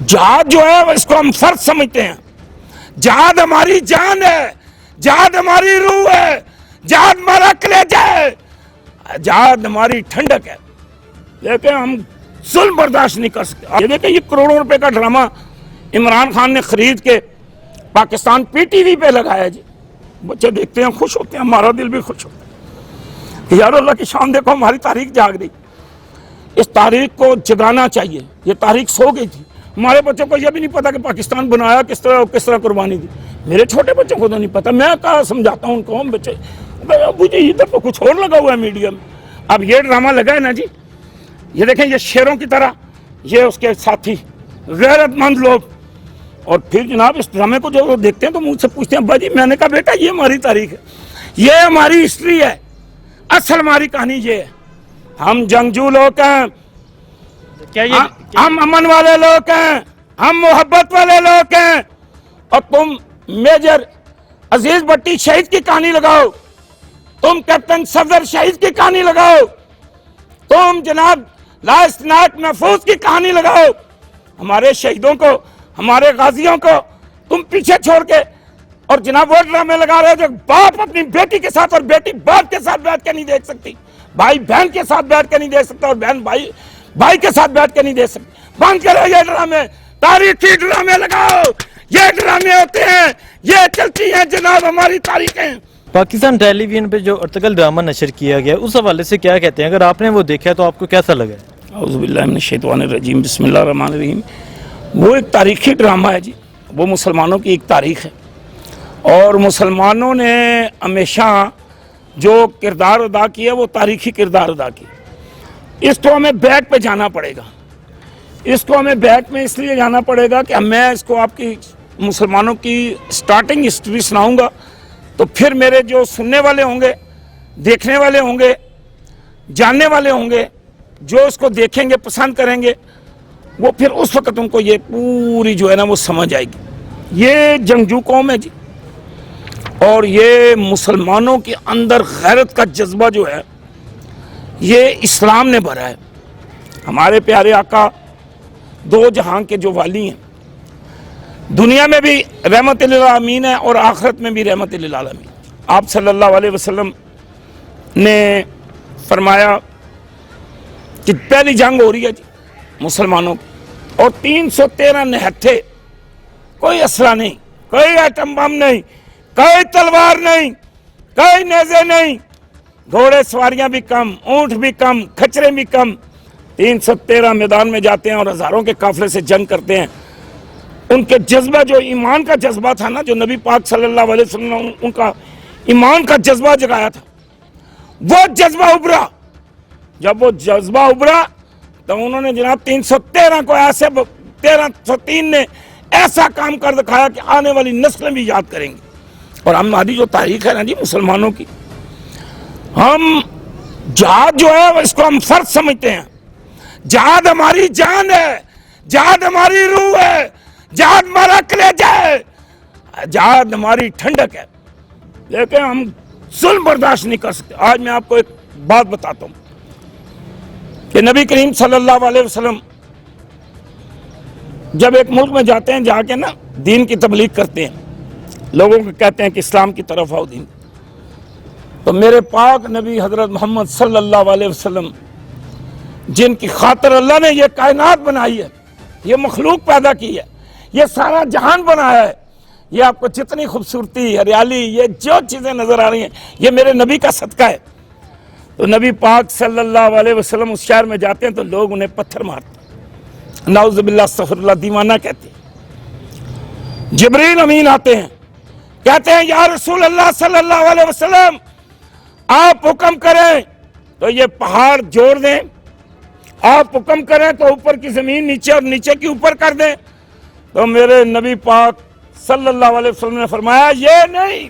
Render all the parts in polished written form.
جہاد جو ہے اس کو ہم فرض سمجھتے ہیں. جہاد ہماری جان ہے, جہاد ہماری روح ہے, جہاد ہمارا کلیجہ ہے, جہاد ہماری ٹھنڈک ہے. لیکن ہم ظلم برداشت نہیں کر سکتے. یہ دیکھیں, یہ کروڑوں روپے کا ڈرامہ عمران خان نے خرید کے پاکستان پی ٹی وی پہ لگایا جی. بچے دیکھتے ہیں, خوش ہوتے ہیں, ہمارا دل بھی خوش ہوتا ہے کہ یار اللہ کی شان دیکھو, ہماری تاریخ جاگ رہی. اس تاریخ کو جگانا چاہیے. یہ تاریخ سو گئی تھی. ہمارے بچوں کو یہ بھی نہیں پتا کہ پاکستان بنایا کس طرح اور کس طرح قربانی دی. میرے چھوٹے بچوں کو تو نہیں پتا. میں کہاں سمجھاتا ہوں ان کو, ہم بچے ابو جی ادھر تو کچھ اور لگا ہوا ہے میڈیا میں. اب یہ ڈرامہ لگا ہے نا جی, یہ دیکھیں یہ شیروں کی طرح یہ اس کے ساتھی غیرت مند لوگ, اور پھر جناب اس ڈرامے کو جو دیکھتے ہیں تو مجھ سے پوچھتے ہیں ابا جی. میں نے کہا بیٹا یہ ہماری تاریخ ہے, یہ ہماری ہسٹری ہے, اصل ہماری کہانی یہ ہے. ہم جنگجو لوگ ہیں, ہم امن والے لوگ ہیں, ہم محبت والے لوگ ہیں, اور تم میجر عزیز بٹی شہید کی کہانی لگاؤ, تم کیپٹن صفدر شہید کی کہانی لگاؤ, تم جناب لاست نائک محفوظ کی کہانی لگاؤ. ہمارے شہیدوں کو, ہمارے غازیوں کو تم پیچھے چھوڑ کے اور جناب وہ ڈرامے لگا رہے ہو جو باپ اپنی بیٹی کے ساتھ اور بیٹی باپ کے ساتھ بیٹھ کے نہیں دیکھ سکتی, بھائی بہن کے ساتھ بیٹھ کے نہیں دیکھ سکتا, اور بہن بھائی کے ساتھ بیٹھ کے نہیں دیکھ سکتی. بند کرو یہ ڈرامے, تاریخی ڈرامے لگاؤ. یہ ڈرامے ہوتے ہیں, یہ چلتی ہیں جناب ہماری تاریخیں. پاکستان ٹیلی ویژن پہ جو ارطغرل ڈرامہ نشر کیا گیا اس حوالے سے کیا کہتے ہیں؟ اگر آپ نے وہ دیکھا تو آپ کو کیسا لگا؟ اعوذ باللہ من الشیطان الرجیم, بسم اللہ الرحمن الرحیم. وہ ایک تاریخی ڈرامہ ہے جی, وہ مسلمانوں کی ایک تاریخ ہے, اور مسلمانوں نے ہمیشہ جو کردار ادا کیا وہ تاریخی کردار ادا کیا. اس کو ہمیں بیک پہ جانا پڑے گا, اس کو ہمیں بیک میں اس لیے جانا پڑے گا کہ میں اس کو آپ کی مسلمانوں کی سٹارٹنگ ہسٹری سناؤں گا تو پھر میرے جو سننے والے ہوں گے, دیکھنے والے ہوں گے, جاننے والے ہوں گے, جو اس کو دیکھیں گے پسند کریں گے, وہ پھر اس وقت ان کو یہ پوری جو ہے نا وہ سمجھ آئے گی. یہ جنگجو قوم ہے جی, اور یہ مسلمانوں کے اندر غیرت کا جذبہ جو ہے یہ اسلام نے بھرا ہے. ہمارے پیارے آقا دو جہاں کے جو والی ہیں, دنیا میں بھی رحمت للعالمین ہے اور آخرت میں بھی رحمت للعالمین. آپ صلی اللہ علیہ وسلم نے فرمایا کہ پہلی جنگ ہو رہی ہے جی مسلمانوں کی, اور 313 نہتھے, کوئی اسلحہ نہیں, کوئی ایٹم بم نہیں, کوئی تلوار نہیں, کوئی نیزے نہیں, گھوڑے سواریاں بھی کم, اونٹ بھی کم, کھچرے بھی کم. 313 میدان میں جاتے ہیں اور ہزاروں کے قافلے سے جنگ کرتے ہیں. ان کے جذبہ جو ایمان کا جذبہ تھا نا, جو نبی پاک صلی اللہ علیہ وسلم نے ان کا ایمان کا جذبہ جگایا تھا, وہ جذبہ ابھرا. جب وہ جذبہ ابھرا تو انہوں نے جناب 313 کو ایسے 1303 نے ایسا کام کر دکھایا کہ آنے والی نسلیں بھی یاد کریں گی. اور ہماری جو تاریخ ہے نا جی مسلمانوں کی, ہم جہاد جو ہے اس کو ہم فرض سمجھتے ہیں. جہاد ہماری جان ہے, جہاد ہماری روح ہے, جہاد ہمارا کلیجہ ہے, جہاد ہماری ٹھنڈک ہے. لیکن ہم ظلم برداشت نہیں کر سکتے. آج میں آپ کو ایک بات بتاتا ہوں کہ نبی کریم صلی اللہ علیہ وسلم جب ایک ملک میں جاتے ہیں, جا کے نا دین کی تبلیغ کرتے ہیں, لوگوں کو کہتے ہیں کہ اسلام کی طرف آؤ دین, تو میرے پاک نبی حضرت محمد صلی اللہ علیہ وسلم جن کی خاطر اللہ نے یہ کائنات بنائی ہے, یہ مخلوق پیدا کی ہے, یہ سارا جہان بنایا ہے, یہ آپ کو جتنی خوبصورتی, ہریالی, یہ جو چیزیں نظر آ رہی ہیں یہ میرے نبی کا صدقہ ہے. تو نبی پاک صلی اللہ علیہ وسلم اس شہر میں جاتے ہیں تو لوگ انہیں پتھر مارتے ہیں, نعوذ باللہ استغفر اللہ, دیوانہ کہتے ہیں. جبریل امین آتے ہیں, کہتے ہیں یا رسول اللہ صلی اللہ علیہ وسلم آپ حکم کریں تو یہ پہاڑ جوڑ دیں, آپ حکم کریں تو اوپر کی زمین نیچے اور نیچے کی اوپر کر دیں. تو میرے نبی پاک صلی اللہ علیہ وسلم نے فرمایا یہ نہیں,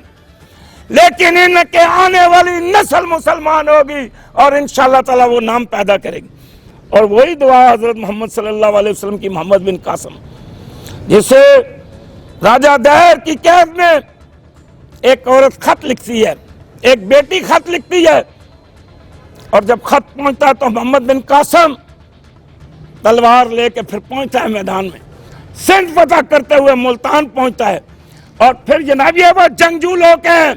لیکن ان کے آنے والی نسل مسلمان ہوگی اور انشاءاللہ تعالی وہ نام پیدا کرے گی. اور وہی دعا حضرت محمد صلی اللہ علیہ وسلم کی محمد بن قاسم, جسے راجہ دہر کی قید میں ایک عورت خط لکھتی ہے, ایک بیٹی خط لکھتی ہے, اور جب خط پہنچتا ہے تو محمد بن قاسم تلوار لے کے پھر پہنچتا ہے میدان میں. سندھ فتح کرتے ہوئے ملتان پہنچتا ہے، اور پھر جناب یہ وہ جنگجو لوگ ہیں،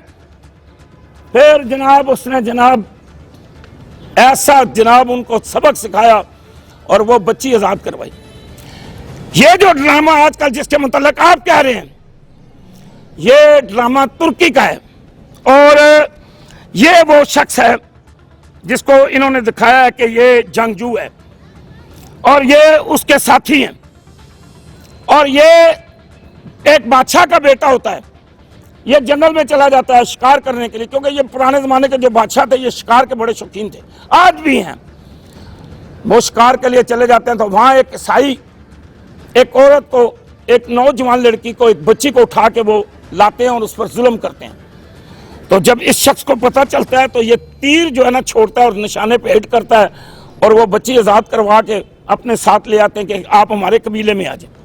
پھر جناب اس نے جناب ایسا جناب ان کو سبق سکھایا اور وہ بچی آزاد کروائی۔ یہ جو ڈرامہ آج کل جس کے متعلق آپ کہہ رہے ہیں، یہ ڈرامہ ترکی کا ہے، اور یہ وہ شخص ہے جس کو انہوں نے دکھایا ہے کہ یہ جنگجو ہے اور یہ اس کے ساتھی ہیں، اور یہ ایک بادشاہ کا بیٹا ہوتا ہے، یہ جنگل میں چلا جاتا ہے شکار کرنے کے لیے، کیونکہ یہ پرانے زمانے کے جو بادشاہ تھے یہ شکار کے بڑے شوقین تھے، آج بھی ہیں، وہ شکار کے لیے چلے جاتے ہیں تو وہاں ایک عیسائی ایک عورت کو، ایک نوجوان لڑکی کو، ایک بچی کو اٹھا کے وہ لاتے ہیں اور اس پر ظلم کرتے ہیں۔ تو جب اس شخص کو پتہ چلتا ہے تو یہ تیر جو ہے نا چھوڑتا ہے اور نشانے پہ ہٹ کرتا ہے، اور وہ بچی آزاد کروا کے اپنے ساتھ لے آتے ہیں کہ آپ ہمارے قبیلے میں آ جائیں۔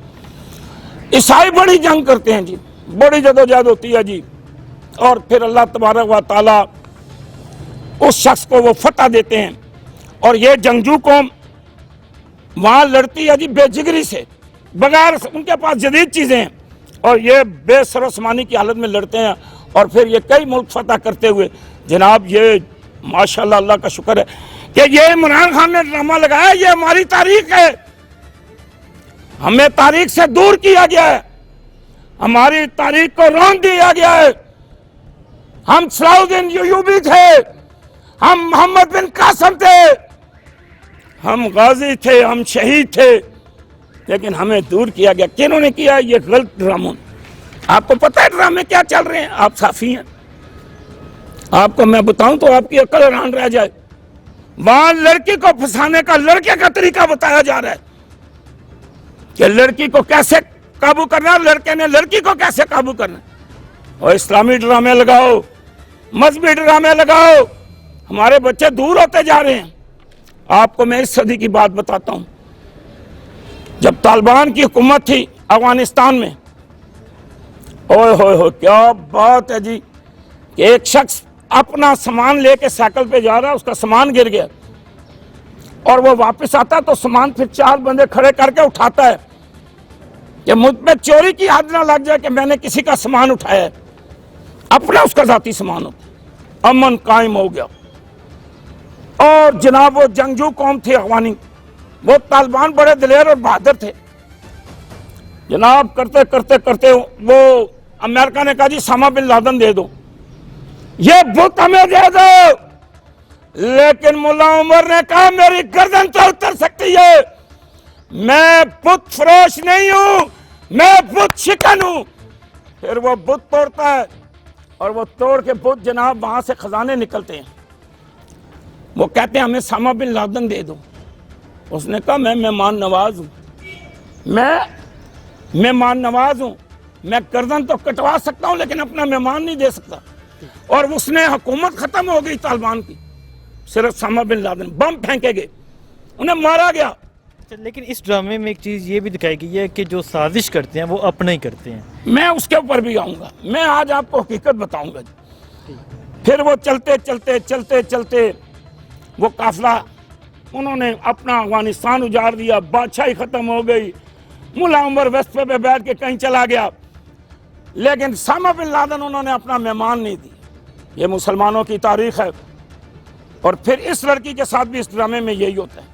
عیسائی بڑی جنگ کرتے ہیں جی، بڑی جدوجہد ہوتی ہے جی، اور پھر اللہ تبارک و تعالیٰ اس شخص کو وہ فتح دیتے ہیں، اور یہ جنگجو قوم وہاں لڑتی ہے جی بے جگری سے، بغیر ان کے پاس جدید چیزیں ہیں، اور یہ بے سر و سامانی کی حالت میں لڑتے ہیں، اور پھر یہ کئی ملک فتح کرتے ہوئے جناب یہ ماشاءاللہ اللہ کا شکر ہے کہ یہ عمران خان نے ڈرامہ لگایا، یہ ہماری تاریخ ہے، ہمیں تاریخ سے دور کیا گیا ہے، ہماری تاریخ کو رون دیا گیا ہے۔ ہم صلاح الدین ایوبی تھے، ہم محمد بن قاسم تھے، ہم غازی تھے، ہم شہید تھے، لیکن ہمیں دور کیا گیا۔ کنہوں نے کیا؟ یہ غلط ڈراموں نے۔ آپ کو پتہ ہے ڈرامے کیا چل رہے ہیں؟ آپ صافی ہیں، آپ کو میں بتاؤں تو آپ کی عقل حیران رہ جائے۔ وہاں لڑکی کو پھنسانے کا لڑکے کا طریقہ بتایا جا رہا ہے کہ لڑکی کو کیسے قابو کرنا ہے، لڑکے نے لڑکی کو کیسے قابو کرنا ہے۔ اور اسلامی ڈرامے لگاؤ، مذہبی ڈرامے لگاؤ، ہمارے بچے دور ہوتے جا رہے ہیں۔ آپ کو میں اس صدی کی بات بتاتا ہوں، جب طالبان کی حکومت تھی افغانستان میں، اوہ ہوئے ہوئے کیا بات ہے جی، کہ ایک شخص اپنا سامان لے کے سائیکل پہ جا رہا، اس کا سامان گر گیا، اور وہ واپس آتا تو سامان پھر 4 بندے کھڑے کر کے اٹھاتا ہے کہ مجھ پہ چوری کی حد نہ لگ جائے کہ میں نے کسی کا سامان اٹھایا ہے، اپنا اس کا ذاتی سامان ہوتا۔ امن قائم ہو گیا، اور جناب وہ جنگجو قوم تھی افغانی، وہ طالبان بڑے دلیر اور بہادر تھے، جناب کرتے کرتے کرتے وہ امریکہ نے کہا جی اسامہ بن لادن دے دو، یہ بت ہمیں دے دو، لیکن ملا عمر نے کہا میری گردن تو اتر سکتی ہے، میں بت فروش نہیں ہوں، میں بت شکن ہوں۔ پھر وہ بت توڑتا ہے، اور وہ توڑ کے بت جناب وہاں سے خزانے نکلتے ہیں، وہ کہتے ہیں ہمیں اسامہ بن لادن دے دو۔ اس نے کہا میں مہمان نواز ہوں، میں مہمان نواز ہوں، میں گردن تو کٹوا سکتا ہوں لیکن اپنا مہمان نہیں دے سکتا۔ اور اس نے حکومت ختم ہو گئی طالبان کی، صرف اسامہ بن لادن، بم پھینکے گئے، انہیں مارا گیا۔ لیکن اس ڈرامے میں ایک چیز یہ بھی دکھائی گئی ہے کہ جو سازش کرتے ہیں وہ اپنا ہی کرتے ہیں۔ میں اس کے اوپر بھی آؤں گا، میں آج آپ کو حقیقت بتاؤں گا جی۔ پھر وہ چلتے چلتے چلتے چلتے وہ قافلہ، انہوں نے اپنا افغانستان اجاڑ دیا، بادشاہی ختم ہو گئی، ملا عمر وسپے پہ بیٹھ کے کہیں چلا گیا، لیکن اسامہ بن لادن انہوں نے اپنا مہمان نہیں دی۔ یہ مسلمانوں کی تاریخ ہے، اور پھر اس لڑکی کے ساتھ بھی اس ڈرامے میں یہی ہوتا ہے،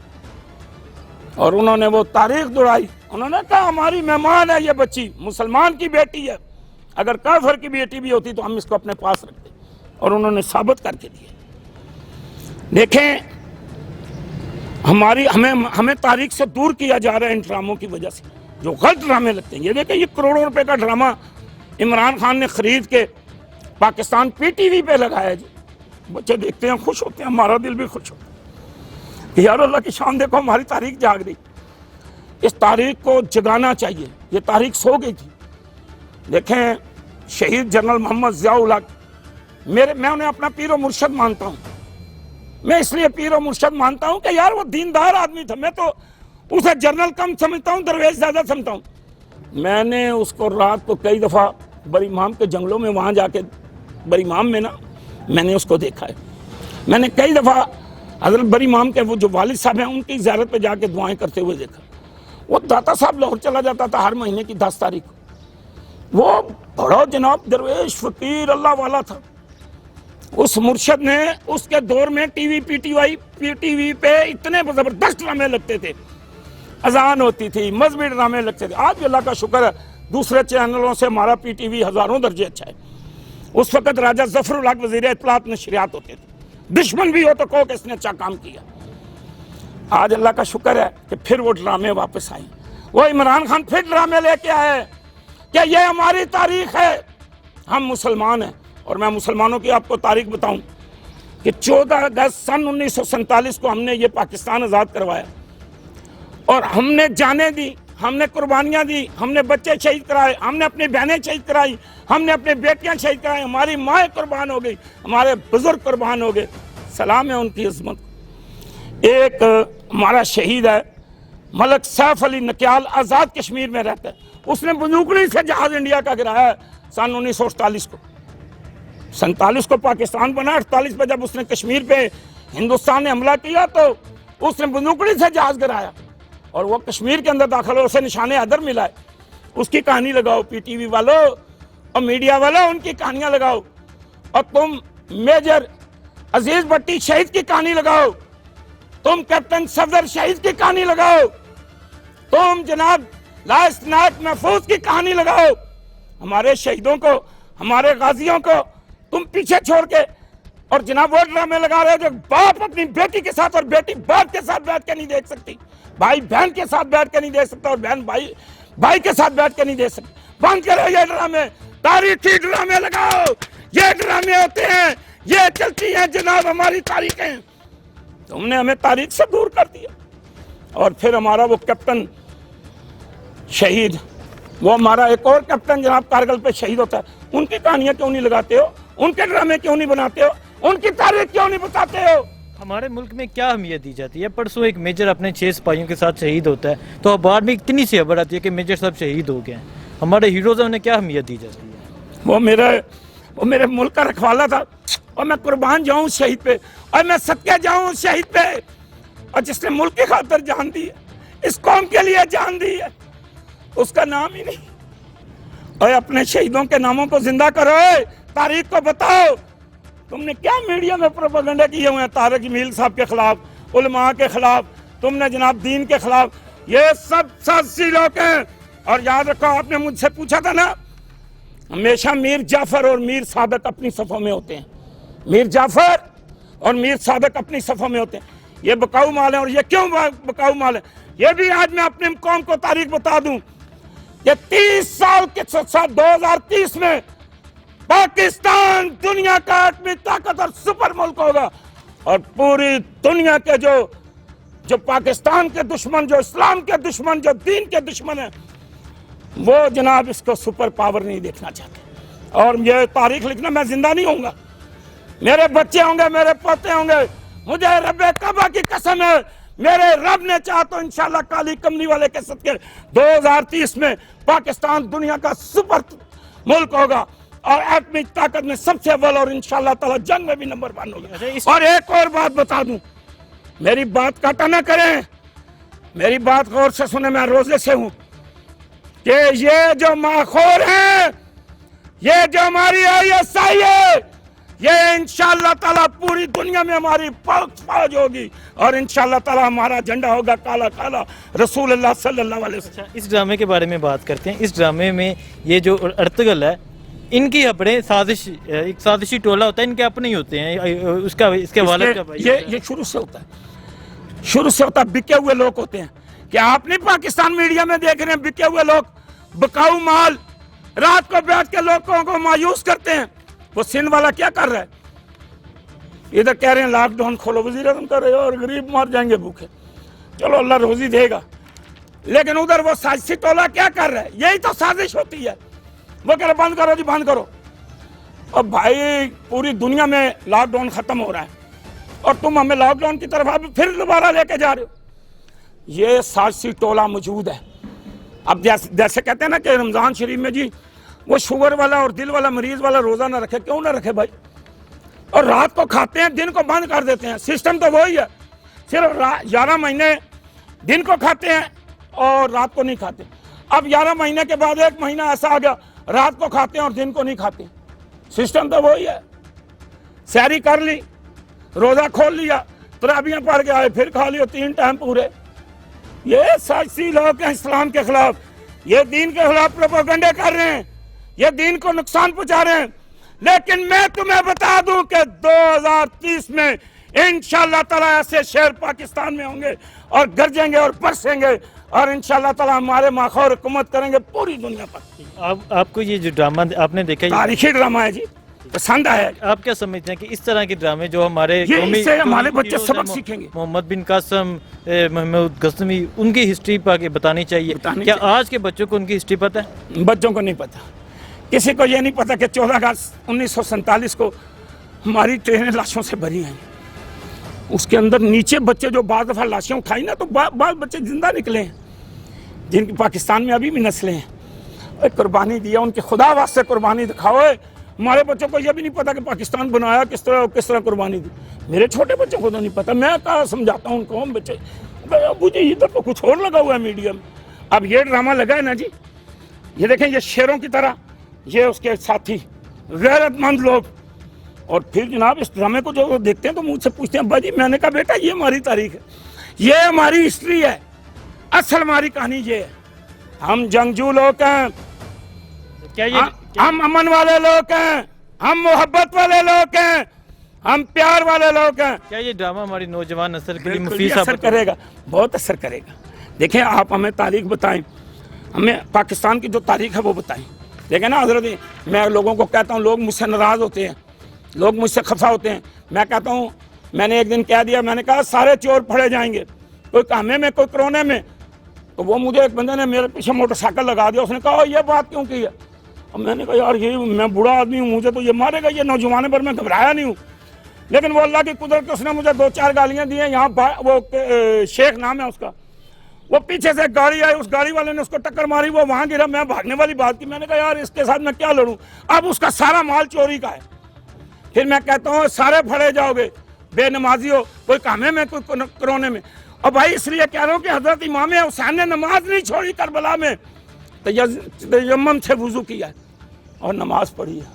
اور انہوں نے وہ تاریخ دہرائی، انہوں نے کہا ہماری مہمان ہے یہ بچی، مسلمان کی بیٹی ہے، اگر کافر کی بیٹی بھی ہوتی تو ہم اس کو اپنے پاس رکھتے، اور انہوں نے ثابت کر کے دیا۔ دیکھیں ہمیں تاریخ سے دور کیا جا رہا ہے ان ڈراموں کی وجہ سے، جو غلط ڈرامے لگتے ہیں۔ یہ دیکھیں یہ کروڑوں روپے کا ڈرامہ عمران خان نے خرید کے پاکستان پی ٹی وی پہ لگایا جی، بچے دیکھتے ہیں خوش ہوتے ہیں، ہمارا دل بھی خوش ہوتا ہے کہ یار اللہ کی شان دیکھو ہماری تاریخ جاگ رہی۔ اس تاریخ کو جگانا چاہیے، یہ تاریخ سو گئی تھی۔ دیکھیں شہید جنرل محمد ضیاء الحق، میں انہیں اپنا پیر و مرشد مانتا ہوں، میں اس لیے پیر و مرشد مانتا ہوں کہ یار وہ دیندار آدمی تھا، میں تو اسے جنرل کم سمجھتا ہوں، درویش زیادہ سمجھتا ہوں۔ میں نے اس کو رات کو کئی دفعہ بری امام کے جنگلوں میں وہاں جا کے بری امام میں نا میں نے اس کو دیکھا ہے، میں نے کئی دفعہ حضرت بری امام کے وہ جو والد صاحب ہیں ان کی زیارت پہ جا کے دعائیں کرتے ہوئے دیکھا۔ وہ داتا صاحب لاہور چلا جاتا تھا ہر مہینے کی 10 تاریخ کو. وہ بڑا جناب درویش فقیر اللہ والا تھا. اس مرشد نے اس کے دور میں ٹی وی پہ اتنے زبردست ڈرامے لگتے تھے. اذان ہوتی تھی, مذہبی ڈرامے لگتے تھے. آج بھی اللہ کا شکر ہے دوسرے چینلوں سے ہمارا پی ٹی وی ہزاروں درجے اچھا ہے. اس وقت راجہ ظفر الحق وزیر اطلاعات نشریات ہوتے تھے. دشمن بھی ہو تو کہو کہ اس نے اچھا کام کیا. آج اللہ کا شکر ہے کہ پھر وہ ڈرامے واپس آئے. وہ عمران خان پھر ڈرامے لے کے آئے کہ یہ ہماری تاریخ ہے, ہم مسلمان ہیں. اور میں مسلمانوں کی آپ کو تاریخ بتاؤں کہ 14 اگست سن 1947 کو ہم نے یہ پاکستان آزاد کروایا, اور ہم نے جانیں دی, ہم نے قربانیاں دی, ہم نے بچے شہید کرائے, ہم نے اپنی بہنیں شہید کرائی, ہم نے اپنی بیٹیاں شہید کرائی, ہماری مائیں قربان ہو گئی, ہمارے بزرگ قربان ہو گئے. سلام ہے ان کی عظمت. ایک ہمارا شہید ہے ملک سیف علی نکیال, آزاد کشمیر میں رہتا ہے. اس نے بندوقڑی سے جہاز انڈیا کا گرایا ہے سن 1948 کو. 47 کو پاکستان بنا, 48 پہ جب اس نے کشمیر پہ ہندوستان نے حملہ کیا تو اس نے بندوقڑی سے جہاز گرایا, اور وہ کشمیر کے اندر داخل ہو, اسے نشان حیدر ملا ہے. اس کی کہانی لگاؤ پی ٹی وی والوں اور میڈیا والوں, ان کی کہانیاں لگاؤ. اور تم میجر عزیز بھٹی شہید کی کہانی لگاؤ, تم کیپٹن صفدر شہید کی کہانی لگاؤ, تم جناب لائس نائک محفوظ کی کہانی لگاؤ. ہمارے شہیدوں کو, ہمارے غازیوں کو تم پیچھے چھوڑ کے اور جناب وہ ڈرامے لگا رہے ہو جو باپ اپنی بیٹی کے ساتھ اور بیٹی باپ کے ساتھ بیٹھ کے نہیں دیکھ سکتی, بھائی بہن کے ساتھ بیٹھ کے نہیں دیکھ سکتا, اور بہن بھائی کے ساتھ بیٹھ کے نہیں دیکھ سکتی. بند کرو یہ ڈرامے, تاریخی ڈرامے لگاؤ. یہ ڈرامے ہوتے ہیں, یہ چلتی ہیں جناب ہماری تاریخیں. تم نے ہمیں تاریخ سے دور کر دیا. اور پھر ہمارا وہ کیپٹن شہید, وہ ہمارا ایک اور کیپٹن جناب کارگل پہ شہید ہوتا ہے, ان کی کہانیاں کیوں نہیں لگاتے ہو, ان کے ڈرامے کیوں نہیں بناتے ہو, ان کی تاریخ کیوں نہیں بتاتے ہو؟ ہمارے ملک میں کیا اہمیت دی جاتی ہے؟ پرسوں ایک میجر اپنے 6 سپاہیوں کے ساتھ شہید ہوتا ہے تو اخبار میں اتنی سی خبر آتی ہے کہ میجر صاحب شہید ہو گئے ہیں. ہمارے ہیروز انہیں کیا اہمیت دی جاتی ہے؟ وہ میرے ملک کا رکھوالا تھا, اور میں قربان جاؤں اس شہید پہ, اور میں صدقے جاؤں اس شہید پہ, اور جس نے ملک کی خاطر جان دی ہے, اس قوم کے لیے جان دی ہے, اس کا نام ہی نہیں. اور اپنے شہیدوں کے ناموں کو زندہ کرو, تاریخ کو بتاؤ. تم نے کیا میڈیا میں پروپیگنڈا کیے ہوئے ہیں طارق جمیل صاحب کے خلاف, علماء کے خلاف, تم نے جناب دین کے خلاف. یہ سب سازشی لوگ ہیں. اور یاد رکھو, آپ نے مجھ سے پوچھا تھا نا, ہمیشہ میر جعفر اور میر صادق اپنی صفوں میں ہوتے ہیں. میر جعفر اور میر صادق اپنی صفوں میں ہوتے ہیں. یہ بکاؤ مال ہیں. اور یہ کیوں بکاؤ مال ہے, یہ بھی آج میں اپنے قوم کو تاریخ بتا دوں کہ 30 سال کے ساتھ 2030 میں پاکستان دنیا کا ایٹمی طاقت اور سپر ملک ہوگا, اور پوری دنیا کے جو پاکستان کے دشمن, جو اسلام کے دشمن, جو دین کے دشمن ہیں, وہ جناب اس کو سپر پاور نہیں دیکھنا چاہتے. اور یہ تاریخ لکھنا, میں زندہ نہیں ہوں گا, میرے بچے ہوں گے, میرے پوتے ہوں گے. مجھے رب کعبہ کی قسم ہے, میرے رب نے چاہا تو انشاءاللہ کالی کملی والے کے صدقے 2030 میں پاکستان دنیا کا سپر ملک ہوگا, اور ایٹمی طاقت میں سب سے اول, اور انشاءاللہ تعالی جنگ میں بھی نمبر 1 ہوگا. اور ایک اور بات بتا دوں, میری بات کاٹا نہ کریں, میری بات غور سے سنیں, میں روزے سے ہوں, کہ یہ جو ماخور ہیں, یہ جو ہماری ISI ہے, یہ انشاءاللہ تعالی پوری دنیا میں ہماری فوج ہوگی, اور انشاءاللہ تعالی ہمارا جھنڈا ہوگا کالا کالا, رسول اللہ صلی اللہ علیہ وسلم. اس ڈرامے کے بارے میں بات کرتے ہیں. اس ڈرامے میں یہ جو ارطغرل ہے, ان کی اپنے ایک سازشی ٹولہ ہوتا ہے, ان کے اپنے ہی ہوتے ہیں, اس کے والد کا بھائی. یہ شروع سے ہوتا ہے, شروع سے ہوتا ہے. بکے ہوئے لوگ ہوتے ہیں. کیا آپ نہیں پاکستان میڈیا میں دیکھ رہے ہیں بکے ہوئے لوگ, بکاؤ مال, رات کو بیٹھ کے لوگوں کو مایوس کرتے ہیں. وہ سندھ والا کیا کر رہا ہے, ادھر کہہ رہے ہیں لاک ڈاؤن کھولو, وزیر اعظم کر رہے ہو, اور غریب مر جائیں گے بھوکے, چلو اللہ روزی دے گا. لیکن ادھر وہ سازشی ٹولہ کیا کر رہا ہے, یہی تو سازش ہوتی ہے. وہ کہہ رہے بند کرو جی, بند کرو. اور بھائی پوری دنیا میں لاک ڈاؤن ختم ہو رہا ہے, اور تم ہمیں لاک ڈاؤن کی طرف اب پھر دوبارہ لے کے جا رہے ہو. یہ سازشی ٹولہ موجود ہے. اب جیسے کہتے ہیں نا کہ رمضان شریف میں جی وہ شوگر والا اور دل والا مریض والا روزہ نہ رکھے, کیوں نہ رکھے بھائی, اور رات کو کھاتے ہیں, دن کو بند کر دیتے ہیں. سسٹم تو وہی ہے, صرف 11 مہینے دن کو کھاتے ہیں اور رات کو نہیں کھاتے. اب 11 مہینے کے بعد 1 مہینہ ایسا آ گیا رات کو کھاتے ہیں اور دن کو نہیں کھاتے. سسٹم تو وہی ہے. سحری کر لی, روزہ کھول لیا, تراویحیں پڑھ کے آئے, پھر کھا لیا 3 ٹائم پورے. یہ سیاسی لوگ ہیں اسلام کے خلاف, یہ دین کے خلاف پروپیگنڈے کر رہے ہیں, یہ دین کو نقصان پہنچا رہے ہیں. لیکن میں تمہیں بتا دوں کہ 2030 میں انشاءاللہ تعالیٰ ایسے شہر پاکستان میں ہوں گے اور گرجیں گے اور برسیں گے, اور انشاءاللہ تعالیٰ ہمارے ماخور حکومت کریں گے پوری دنیا پر. آپ کو یہ جو ڈرامہ آپ نے دیکھا, تاریخی ڈرامہ ہے جی, پسند آیا. آپ کیا سمجھتے ہیں کہ اس طرح کے ڈرامے جو ہمارے اس سے ہمارے بچے سبق سیکھیں گے. محمد بن قاسم, محمود غزنوی, ان کی ہسٹری بتانی چاہیے. کیا آج کے بچوں کو ان کی ہسٹری پتہ ہے؟ بچوں کو نہیں پتہ. کسی کو یہ نہیں پتہ کہ 14 اگست 1947 کو ہماری ٹرینیں لاشوں سے بھری ہیں. اس کے اندر نیچے بچے جو بعض دفعہ لاشیں اٹھائی نا, تو بعض بچے زندہ نکلے ہیں جن کی پاکستان میں ابھی بھی نسلیں ہیں. قربانی دیا, ان کی خدا واسطے قربانی دکھاؤ. ہمارے بچوں کو یہ بھی نہیں پتا کہ پاکستان بنایا کس طرح قربانی دی. میرے چھوٹے بچوں کو تو نہیں پتا. میں کہاں سمجھاتا ہوں ان کو, ہم بچے ابو جی ادھر تو کچھ اور لگا ہوا ہے میڈیا میں. اب یہ ڈرامہ لگا ہے نا جی, یہ دیکھیں یہ شیروں کی طرح یہ اس کے ساتھی غیرت مند لوگ. اور پھر جناب اس ڈرامے کو جو دیکھتے ہیں تو مجھ سے پوچھتے ہیں ابا جی. میں نے کہا بیٹا یہ ہماری تاریخ ہے, یہ ہماری ہسٹری ہے, اصل ہماری کہانی یہ ہے. ہم جنگجو لوگ ہیں, ہم امن والے لوگ ہیں, ہم محبت والے لوگ ہیں, ہم پیار والے لوگ ہیں. کیا یہ ڈرامہ ہماری نوجوان نسل کے لیے بالکل مفید اثر کرے گا, بہت اثر کرے گا. دیکھیں آپ ہمیں تاریخ بتائیں, ہمیں پاکستان کی جو تاریخ ہے وہ بتائیں. دیکھیں نا حضرت, میں لوگوں کو کہتا ہوں, لوگ مجھ سے ناراض ہوتے ہیں, لوگ مجھ سے خفا ہوتے ہیں. میں کہتا ہوں, میں نے ایک دن کہہ دیا, میں نے کہا سارے چور پھڑے جائیں گے, کوئی کامے میں کوئی کرونے میں. تو وہ مجھے ایک بندے نے میرے پیچھے موٹر سائیکل لگا دیا, اس نے کہا یہ بات کیوں کی ہے؟ اور میں نے کہا یار یہ میں بوڑھا آدمی ہوں, مجھے تو یہ مارے گا, یہ نوجوان پر میں گھبرایا نہیں ہوں. لیکن وہ اللہ کی قدرت کے اس نے مجھے 2-4 گالیاں دی ہیں. یہاں وہ شیخ نام ہے اس کا, وہ پیچھے سے گاڑی آئی, اس گاڑی والے نے اس کو ٹکر ماری, وہ وہاں گرا. میں بھاگنے والی بات کی, میں نے کہا یار اس کے ساتھ میں کیا لڑوں, اب اس کا سارا مال چوری کا ہے. پھر میں کہتا ہوں سارے پھڑے جاؤ گے, بے نمازی ہو, کوئی کامے میں کوئی کرونے میں. اور بھائی اس لیے کہہ رہا ہوں کہ حضرت امام حسین نے نماز نہیں چھوڑی کربلا میں, تیمم سے وضو کیا ہے اور نماز پڑھی ہے.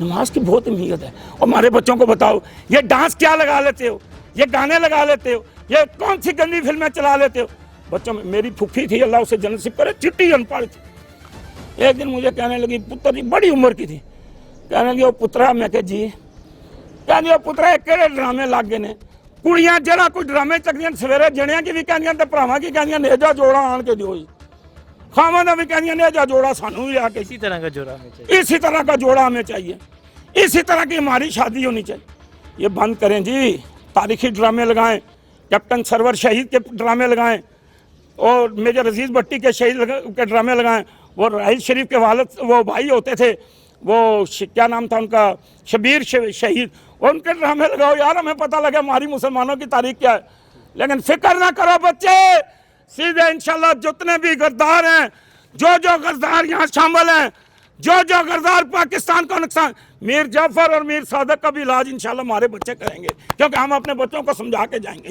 نماز کی بہت اہمیت ہے. اور ہمارے بچوں کو بتاؤ یہ ڈانس کیا لگا لیتے ہو, یہ گانے لگا لیتے ہو, یہ کون سی گندی فلمیں چلا لیتے ہو. بچوں میں میری پھوپھی تھی, اللہ اسے جنت نصیب کرے, چٹی ان پڑھ تھی. ایک دن مجھے کہنے لگی, پتر بڑی عمر کی تھی, کہنے لگی وہ پترا, میں کہ جی, کہنے وہ پترا کہڑے ڈرامے لگ گئے نے, کڑیاں جڑا کوئی ڈرامے چکدیاں سویرے جڑیاں کی بھی کہندیاں تے بھراواں کی کہندیاں نیجا جوڑا آن کے دیو جی, خاواں دا بھی کہندیاں نیجا جوڑا سانوں بھی آ کے. اسی طرح کا جوڑا ہمیں چاہیے, اسی طرح کا جوڑا ہمیں چاہیے, اسی طرح کی ہماری شادی ہونی چاہیے. یہ بند کریں جی, تاریخی ڈرامے لگائیں, کیپٹن سرور شہید کے ڈرامے لگائیں, اور میجر عزیز بھٹی کے شہید کے ڈرامے لگائیں. وہ راحیل شریف کے والد وہ بھائی ہوتے تھے, وہ کیا نام تھا ان کا, شبیر شہید, ان کے ڈرامے لگاؤ یار, ہمیں پتہ لگے ہماری مسلمانوں کی تاریخ کیا ہے. لیکن فکر نہ کرو بچے, سیدھے انشاءاللہ جتنے بھی غدار ہیں, جو غدار یہاں شامل ہیں, جو غدار پاکستان کو نقصان, میر جعفر اور میر صادق کا بھی علاج انشاءاللہ ہمارے بچے کریں گے, کیونکہ ہم اپنے بچوں کو سمجھا کے جائیں گے.